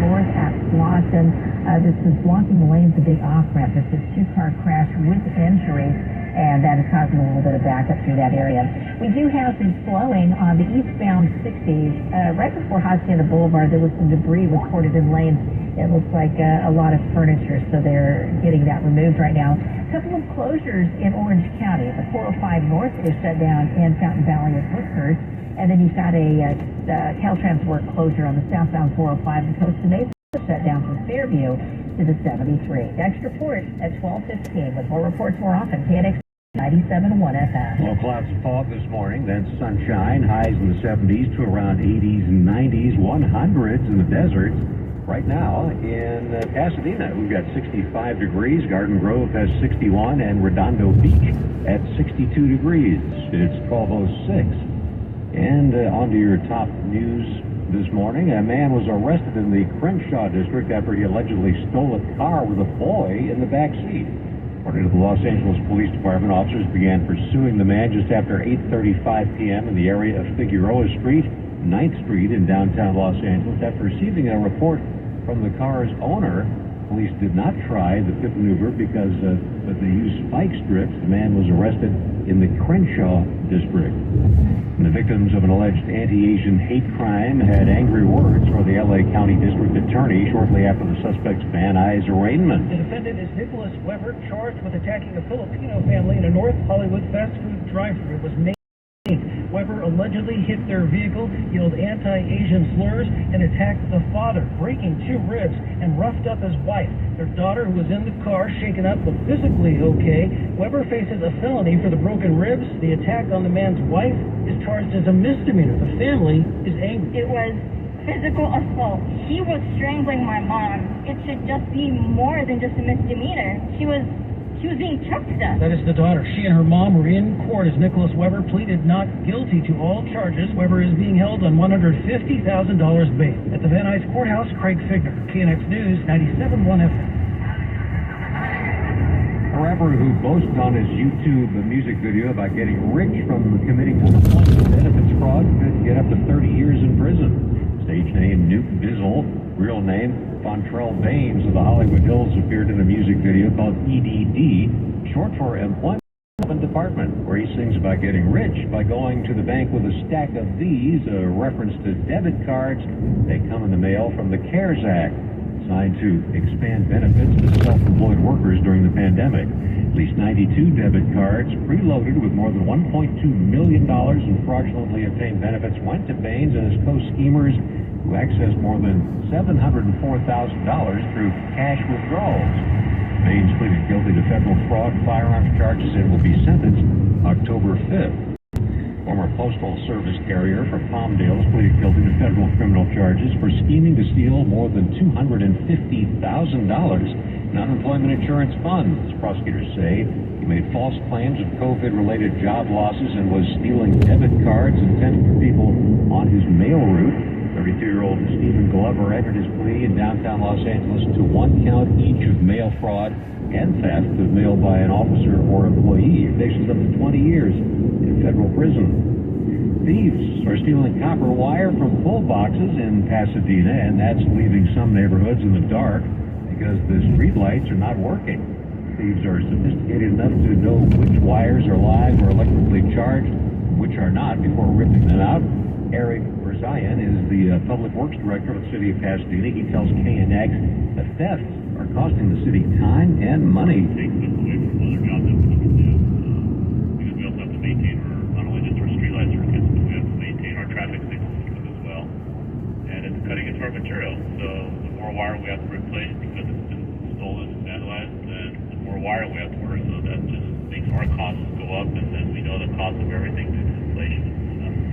north at Slauson. This was blocking the lanes, a big off-ramp. This is a two-car crash with injuries, and that is causing a little bit of backup through that area. We do have some slowing on the eastbound 60s. Right before Hacienda Boulevard, there was some debris reported in lanes. It looks like a lot of furniture, so they're getting that removed right now. A couple of closures in Orange County. The 405 North is shut down in Fountain Valley with Whiskers. And then you've got a Caltrans work closure on the southbound 405 and Costa Mesa shut down from Fairview to the 73. Next report at 12:15 with more reports more often. KNX 97.1 FM. Low clouds and fog this morning, then sunshine, highs in the 70s to around 80s and 90s, 100s in the deserts. Right now in Pasadena, we've got 65 degrees. Garden Grove has 61, and Redondo Beach at 62 degrees. It's 12:06. And on to your top news this morning. A man was arrested in the Crenshaw district after he allegedly stole a car with a boy in the back seat. According to the Los Angeles Police Department, officers began pursuing the man just after 8:35 p.m. in the area of Figueroa Street, 9th Street in downtown Los Angeles. After receiving a report from the car's owner, police did not try the pit maneuver because they used spike strips. The man was arrested in the Crenshaw district. And the victims of an alleged anti-Asian hate crime had angry words for the L.A. County District Attorney shortly after the suspect's Van Nuys arraignment. The defendant is Nicholas Weber, charged with attacking a Filipino family in a North Hollywood fast food drive-thru. It was May 8th. Weber allegedly hit their vehicle, yelled anti-Asian slurs, and attacked the father, breaking 2 ribs, and roughed up his wife. Their daughter, who was in the car, shaken up but physically okay. Weber faces a felony for the broken ribs. The attack on the man's wife is charged as a misdemeanor. The family is angry. It was physical assault. He was strangling my mom. It should just be more than just a misdemeanor. She was being choked up. That is the daughter. She and her mom were in court as Nicholas Weber pleaded not guilty to all charges. Weber is being held on $150,000 bail. At the Van Nuys Courthouse, Craig Figner, KNX News, 97.1 FM. A rapper who boasts on his YouTube music video about getting rich from committing unemployment benefits fraud could get up to 30 years in prison. Stage name Nuke Bizzle, real name Fontrell Baines of the Hollywood Hills, appeared in a music video called EDD, short for Employment Department, where he sings about getting rich by going to the bank with a stack of these, a reference to debit cards. They come in the mail from the CARES Act, designed to expand benefits to self-employed workers during the pandemic. At least 92 debit cards, preloaded with more than $1.2 million in fraudulently obtained benefits, went to Baines and his co-schemers, who accessed more than $704,000 through cash withdrawals. Baines pleaded guilty to federal fraud and firearms charges and will be sentenced October 5th. Former Postal Service carrier for Palmdale pleaded guilty to federal criminal charges for scheming to steal more than $250,000 in unemployment insurance funds. Prosecutors say he made false claims of COVID-related job losses and was stealing debit cards intended for people on his mail route. 32-year-old Stephen Glover entered his plea in downtown Los Angeles to 1 count each of mail fraud and theft of mail by an officer or employee. He faces up to 20 years in federal prison. Thieves are stealing copper wire from pole boxes in Pasadena, and that's leaving some neighborhoods in the dark because the street lights are not working. Thieves are sophisticated enough to know which wires are live or electrically charged, which are not, before ripping them out. Eric Zion is the Public Works Director of the City of Pasadena. He tells KNX the thefts are costing the city time and money. Takes us away from other jobs that we can do. Because we also have to maintain not only just our streetlights, but we have to maintain our traffic signal system as well. And it's cutting into our material. So the more wire we have to replace because it's been stolen and vandalized, then the more wire we have to order. So that just makes our costs go up, and then we know the cost of everything due to inflation.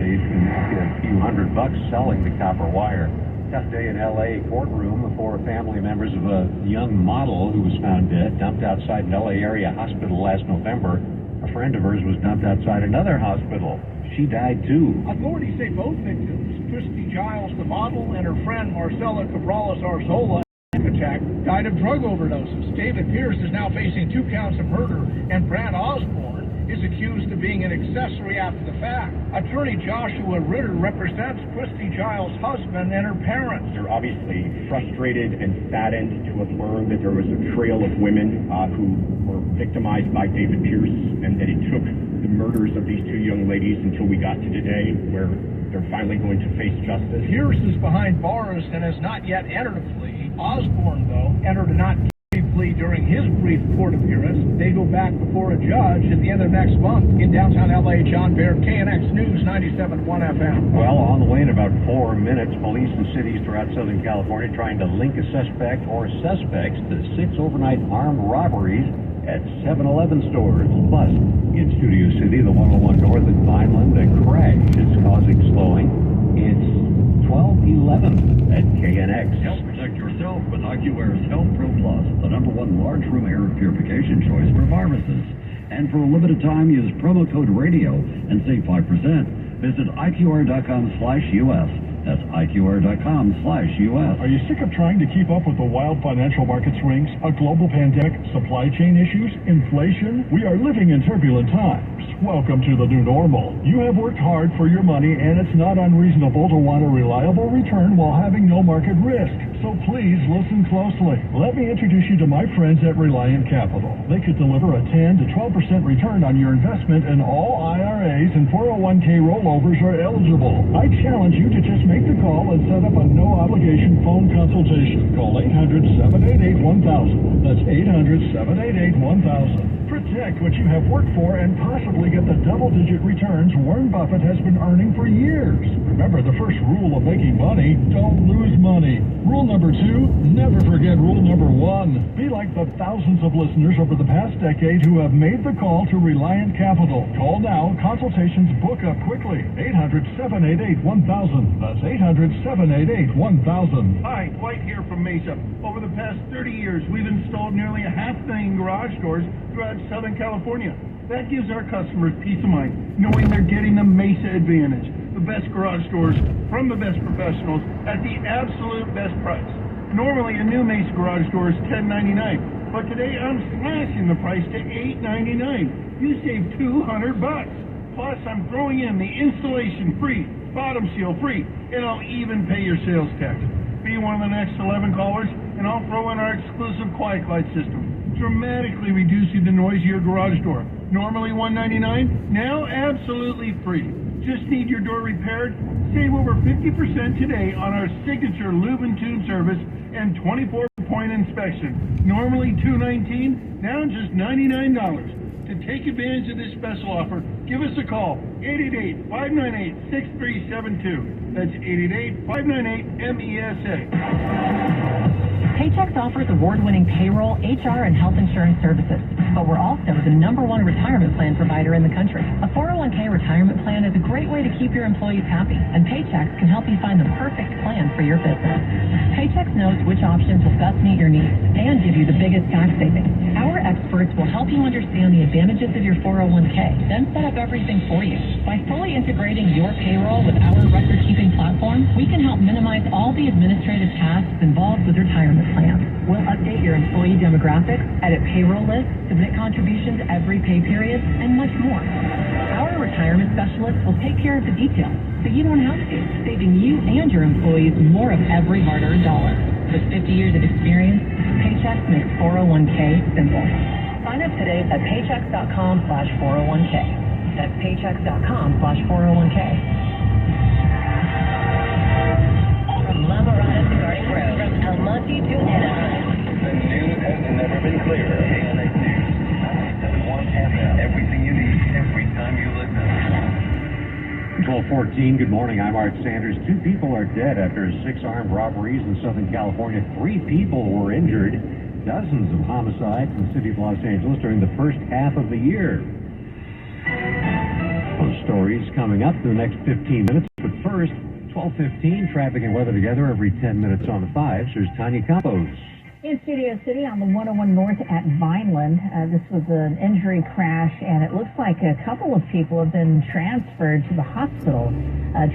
They can get a few $100 selling the copper wire. Tough day in L.A. courtroom for family members of a young model who was found dead, dumped outside an L.A. area hospital last November. A friend of hers was dumped outside another hospital. She died too. Authorities say both victims, Christy Giles, the model, and her friend Marcela Cabrales Arzola, attack, died of drug overdoses. David Pierce is now facing 2 counts of murder, and Brad Osborne is accused of being an accessory after the fact. Attorney Joshua Ritter represents Christy Giles' husband and her parents. They're obviously frustrated and saddened to have learned that there was a trail of women who were victimized by David Pierce, and that it took the murders of these two young ladies until we got to today, where they're finally going to face justice. Pierce is behind bars and has not yet entered a plea. Osborne, though, entered a not guilty plea during his brief court appearance. They go back before a judge at the end of next month. In downtown LA, John Baird, KNX News 97.1 FM. Well, on the way in about 4 minutes, police in cities throughout Southern California trying to link a suspect or suspects to 6 overnight armed robberies at 7-Eleven stores. Plus, in Studio City, the 101 North at Vineland, a crash is causing slowing. It's 12:11 at KNX. Help protect yourself with AccuAir's Health Pro Plus, the #1 large room air purification choice for viruses. And for a limited time, use promo code RADIO and save 5%. Visit IQR.com/US. That's IQR.com/US. Are you sick of trying to keep up with the wild financial market swings, a global pandemic, supply chain issues, inflation? We are living in turbulent times. Welcome to the new normal. You have worked hard for your money, and it's not unreasonable to want a reliable return while having no market risk. So please listen closely. Let me introduce you to my friends at Reliant Capital. They could deliver a 10 to 12% return on your investment, and all IRAs and 401k rollovers are eligible. I challenge you to just make the call and set up a no-obligation phone consultation. Call 800-788-1000. That's 800-788-1000. Protect what you have worked for and possibly get the double-digit returns Warren Buffett has been earning for years. Remember the first rule of making money: don't lose money. Rule number 2, never forget rule number 1. Be like the thousands of listeners over the past decade who have made the call to Reliant Capital. Call now. Consultations book up quickly. 800-788-1000. That's 800-788-1000. Hi, Dwight here from Mesa. Over the past 30 years, we've installed nearly a half-million garage doors throughout Southern California. That gives our customers peace of mind, knowing they're getting the Mesa advantage. The best garage doors from the best professionals at the absolute best price. Normally, a new Mesa garage door is $10.99, but today I'm slashing the price to $8.99. You save $200. Plus, I'm throwing in the installation free, bottom seal free, and I'll even pay your sales tax. Be one of the next 11 callers, and I'll throw in our exclusive Quiet Glide system, dramatically reducing the noise of your garage door. Normally $199, now absolutely free. Just need your door repaired? Save over 50% today on our signature lube and tube service and 24-point inspection. Normally $219, now just $99. To take advantage of this special offer, give us a call, 888-598-6372. That's 888-598-MESA. Paychex offers award-winning payroll, HR, and health insurance services. But we're also the #1 retirement plan provider in the country. A 401k retirement plan is a great way to keep your employees happy, and Paychex can help you find the perfect plan for your business. Paychex knows which options will best meet your needs and give you the biggest tax savings. Our experts will help you understand the advantages of your 401k, then set up everything for you. By fully integrating your payroll with our record-keeping platform, we can help minimize all the administrative tasks involved with retirement plans. We'll update your employee demographics, edit payroll lists, submit contributions every pay period, and much more. Our retirement specialists will take care of the details, so you don't have to, saving you and your employees more of every hard-earned dollar. With 50 years of experience, Paychex makes 401k simple. Sign up today at paychex.com/401k. That's paychex.com/401k. From La Mirada to Garden Grove, from El Monte to Anaheim. The news has never been clearer. KNX News 97.1 FM. Everything you need, every time you listen. 12:14, good morning. I'm Art Sanders. 2 people are dead after 6 armed robberies in Southern California. 3 people were injured. Dozens of homicides in the city of Los Angeles during the first half of the year. Those stories coming up in the next 15 minutes. But first, 12:15, traffic and weather together every 10 minutes on the 5s. Here's Tanya Campos. In Studio City on the 101 North at Vineland, this was an injury crash, and it looks like a couple of people have been transferred to the hospital,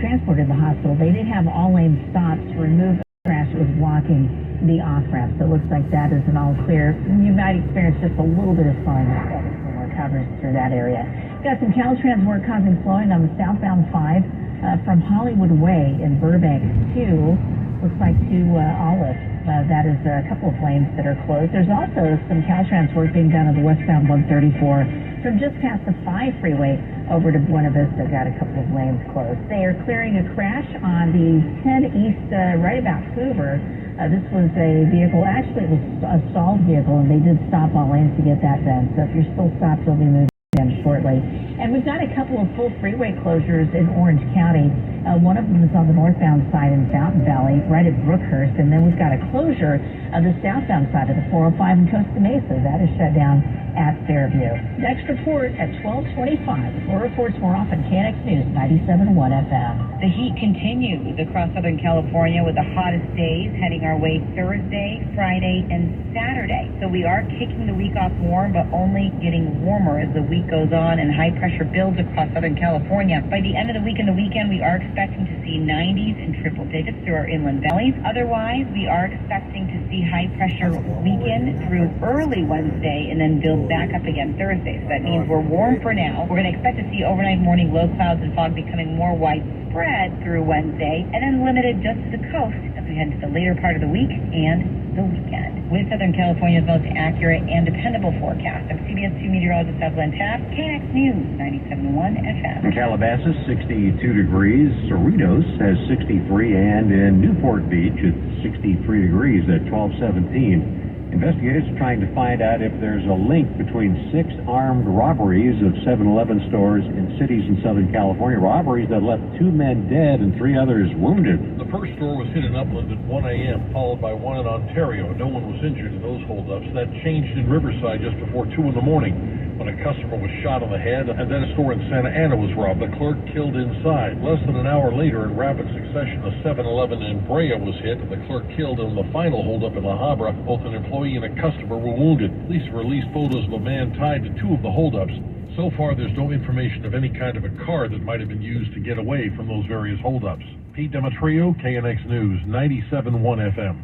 transported to the hospital. They did have all lane stops to remove the crash that was blocking the off-ramp, so it looks like that is an all clear. You might experience just a little bit of slowing as some more coverage through that area. Got some Caltrans work causing slowing on the southbound 5 from Hollywood Way in Burbank to, looks like to Olive. That is a couple of lanes that are closed. There's also some Caltrans work being done on the westbound 134 from just past the 5 freeway over to Buena Vista. Got a couple of lanes closed. They are clearing a crash on the 10 East right about Hoover. This was a vehicle, actually it was a stalled vehicle, and they did stop all lanes to get that done. So if you're still stopped, you'll be moving in shortly. And we've got a couple of full freeway closures in Orange County. One of them is on the northbound side in Fountain Valley, right at Brookhurst, and then we've got a closure of the southbound side of the 405 in Costa Mesa. That is shut down at Fairview. Next report at 12:25. More reports more often. KNX News 97.1 FM. The heat continues across Southern California with the hottest days heading our way Thursday, Friday, and Saturday. So we are kicking the week off warm, but only getting warmer as the week goes on and high pressure builds across Southern California. By the end of the week and the weekend, we are expecting to see 90s and triple digits through our inland valleys. Otherwise, we are expecting to see high pressure weekend through early Wednesday and then build back up again Thursday. So that means we're warm for now. We're going to expect to see overnight morning low clouds and fog becoming more widespread through Wednesday and then limited just to the coast as we head into the later part of the week and the weekend. With Southern California's most accurate and dependable forecast, I'm CBS 2 meteorologist Evelyn Taft, KNX News 97.1 FM. In Calabasas, 62 degrees. Cerritos has 63, and in Newport Beach, it's 63 degrees at 12:17. Investigators are trying to find out if there's a link between 6 armed robberies of 7-Eleven stores in cities in Southern California. Robberies that left 2 men dead and 3 others wounded. The first store was hit in Upland at 1 a.m., followed by one in Ontario. No one was injured in those holdups. That changed in Riverside just before 2 in the morning when a customer was shot on the head, and then a store in Santa Ana was robbed. The clerk killed inside. Less than an hour later, in rapid succession, a 7-Eleven in Brea was hit, and the clerk killed in the final holdup in La Habra. Both an employee and a customer were wounded. Police released photos of a man tied to 2 of the holdups. So far, there's no information of any kind of a car that might have been used to get away from those various holdups. Pete Demetrio, KNX News, 97.1 FM.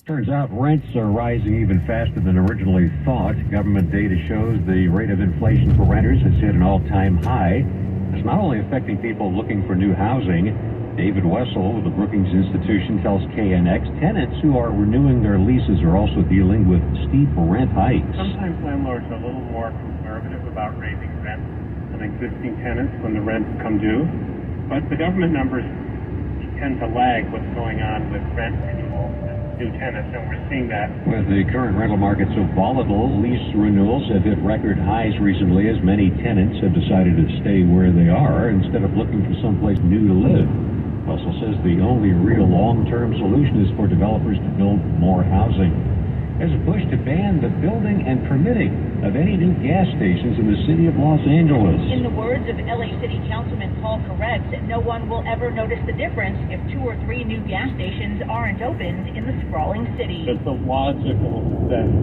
Turns out rents are rising even faster than originally thought. Government data shows the rate of inflation for renters has hit an all-time high. It's not only affecting people looking for new housing. David Wessel with the Brookings Institution tells KNX tenants who are renewing their leases are also dealing with steep rent hikes. Sometimes landlords are a little more conservative about raising rents than existing tenants when the rents come due. But the government numbers tend to lag what's going on with rent renewal and new tenants, and we're seeing that. With the current rental market so volatile, lease renewals have hit record highs recently as many tenants have decided to stay where they are instead of looking for someplace new to live. Russell says the only real long-term solution is for developers to build more housing. There's a push to ban the building and permitting of any new gas stations in the city of Los Angeles. In the words of LA City Councilman Paul Correct, no one will ever notice the difference if 2 or 3 new gas stations aren't opened in the sprawling city. It's a logical sense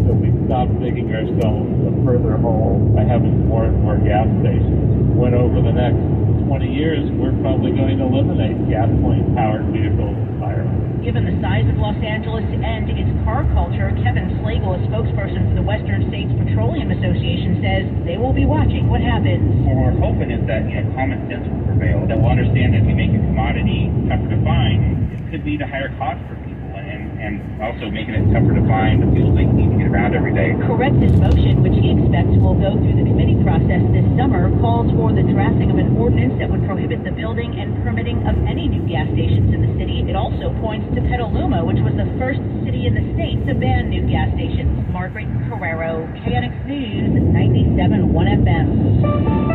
that we stop digging ourselves a further hole by having more and more gas stations. When over the next 20 years, we're probably going to eliminate gasoline-powered vehicles entirely. Given the size of Los Angeles and its car culture, Kevin Slagle, a spokesperson for the Western States Petroleum Association, says they will be watching what happens. What we're hoping is that, common sense will prevail, that we'll understand that if we make a commodity tougher to find, it could lead to higher costs for people and also making it tougher to find the fuel they need to get around every day. Correct's motion, which he expects will go through the committee process this summer, calls for the drafting of an ordinance that would prohibit the building and permitting of any new gas stations in the city. It also points to Petaluma, which was the first city in the state to ban new gas stations. Margaret Carrero, KNX News, 97.1 FM.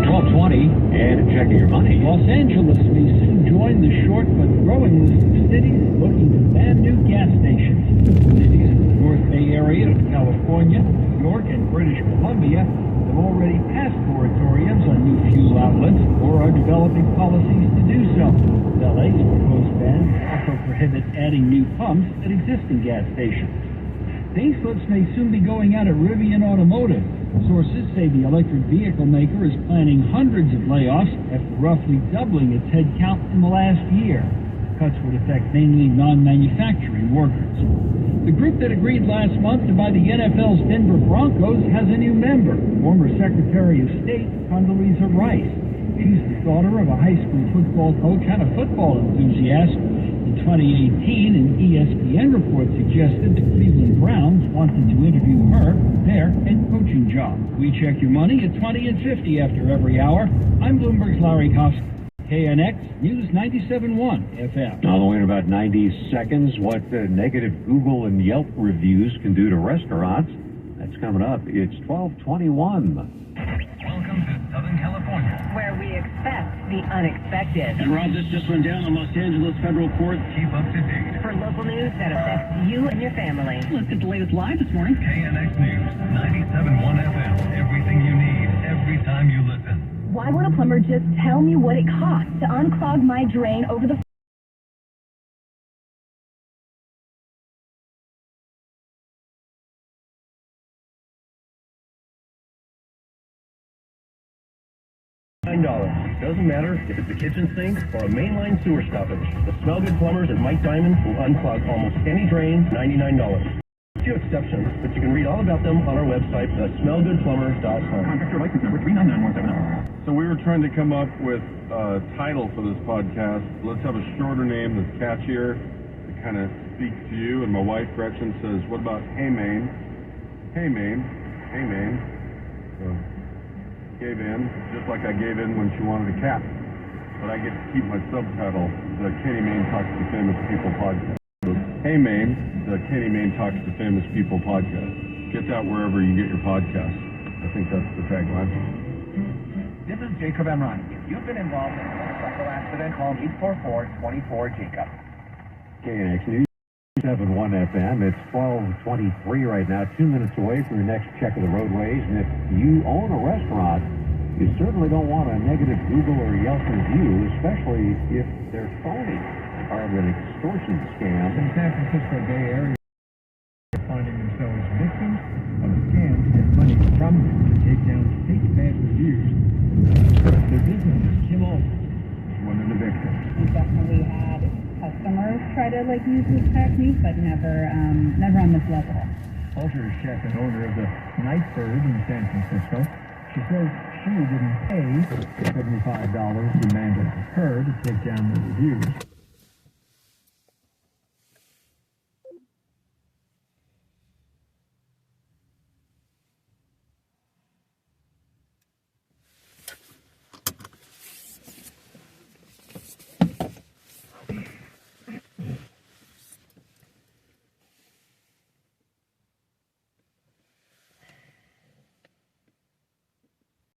12:20, and checking your money. Los Angeles may soon join the short but growing list of cities looking to ban new gas stations. Cities in the North Bay Area of California, New York, and British Columbia have already passed moratoriums on new fuel outlets or are developing policies to do so. LA's proposed ban also prohibit adding new pumps at existing gas stations. Payslips may soon be going out at Rivian Automotive. Sources say the electric vehicle maker is planning hundreds of layoffs after roughly doubling its headcount in the last year. cuts would affect mainly non-manufacturing workers. The group that agreed last month to buy the NFL's Denver Broncos has a new member, former Secretary of State Condoleezza Rice. She's the daughter of a high school football coach and a football enthusiast. In 2018, an ESPN report suggested the Cleveland Browns wanted to interview her for their head coaching job. We check your money at 20 and 50 after every hour. I'm Bloomberg's Larry Kofsky. KNX News 97.1 FM. On the way in about 90 seconds, what negative Google and Yelp reviews can do to restaurants. That's coming up. It's 12:21. Welcome to Southern California, where we expect the unexpected. And Rob, this just went down in Los Angeles federal court. keep up to date. For local news that affects you and your family. Let's get the latest live this morning. KNX News 97.1 FM. Everything you need, every time you listen. Why won't a plumber just tell me what it costs to unclog my drain over the $9. Doesn't matter if it's a kitchen sink or a mainline sewer stoppage. The Smell Good Plumbers and Mike Diamond will unclog almost any drain, $99. A few exceptions, but you can read all about them on our website, smellgoodplumber.com. Contractor license number 39917. So we were trying to come up with a title for this podcast. Let's have a shorter name that's catchier, that kind of speaks to you. And my wife, Gretchen, says, what about Hey Maine? Hey Maine. Hey Maine. So gave in, just like I gave in when she wanted a cat. But I get to keep my subtitle, the Kenny Maine Talks to Famous People podcast. So, Hey Maine, the Kenny Maine Talks to Famous People podcast. Get that wherever you get your podcasts. I think that's the tagline. This is Jacob Emron. If you've been involved in a motorcycle accident, call 844-24-JACOB. KNX News 7.1 FM. It's 12:23 right now, 2 minutes away from your next check of the roadways. And if you own a restaurant, you certainly don't want a negative Google or Yelp review, especially if they're phony, part of an extortion scam. In San Francisco Bay Area, finding themselves victims of a scam to get money from them to take down fake bad reviews. Their business is Kim Olsen, one of the victims. We definitely had customers try to use this technique, but never on this level. Alter is chef and owner of the Nightbird in San Francisco. She says she didn't pay the $75 demanded of her to take down the reviews.